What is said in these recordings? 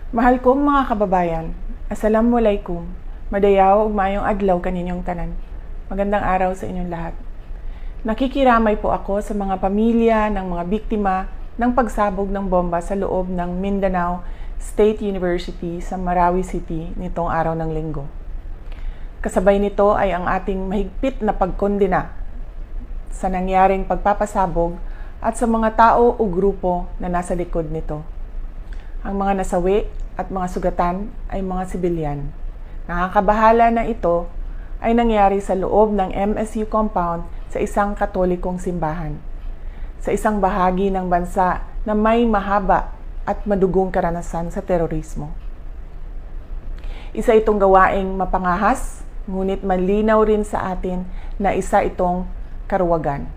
Mahal kong mga kababayan, Assalamualaikum, madayaw ug maayong adlaw kaninyong tanan. Magandang araw sa inyong lahat. Nakikiramay po ako sa mga pamilya ng mga biktima ng pagsabog ng bomba sa loob ng Mindanao State University sa Marawi City nitong araw ng Linggo. Kasabay nito ay ang ating mahigpit na pagkondena sa nangyaring pagpapasabog at sa mga tao o grupo na nasa likod nito. Ang mga nasawi at mga sugatan ay mga sibilyan. Nakakabahala na ito ay nangyari sa loob ng MSU compound sa isang katolikong simbahan, sa isang bahagi ng bansa na may mahaba at madugong karanasan sa terorismo. Isa itong gawaing mapangahas, ngunit malinaw rin sa atin na isa itong karuwagan.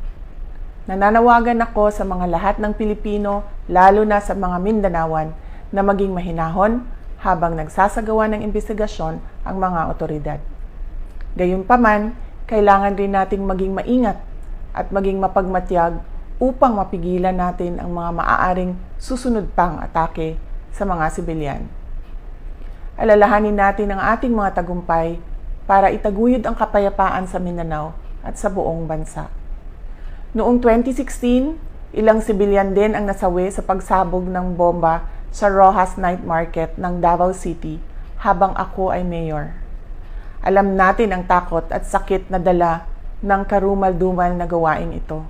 Nananawagan ako sa mga lahat ng Pilipino, lalo na sa mga Mindanawan, na maging mahinahon habang nagsasagawa ng investigasyon ang mga otoridad. Gayunpaman, kailangan rin nating maging maingat at maging mapagmatyag upang mapigilan natin ang mga maaaring susunod pang atake sa mga sibilyan. Alalahanin natin ang ating mga tagumpay para itaguyod ang kapayapaan sa Mindanao at sa buong bansa. Noong 2016, ilang sibilyan din ang nasawi sa pagsabog ng bomba sa Rojas Night Market ng Davao City habang ako ay mayor. Alam natin ang takot at sakit na dala ng karumal-dumal na gawain ito.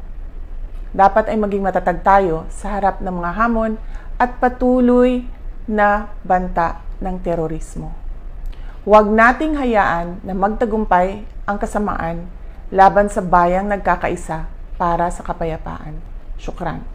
Dapat ay maging matatag tayo sa harap ng mga hamon at patuloy na banta ng terorismo. Huwag nating hayaan na magtagumpay ang kasamaan laban sa bayang nagkakaisa para sa kapayapaan. Syukran.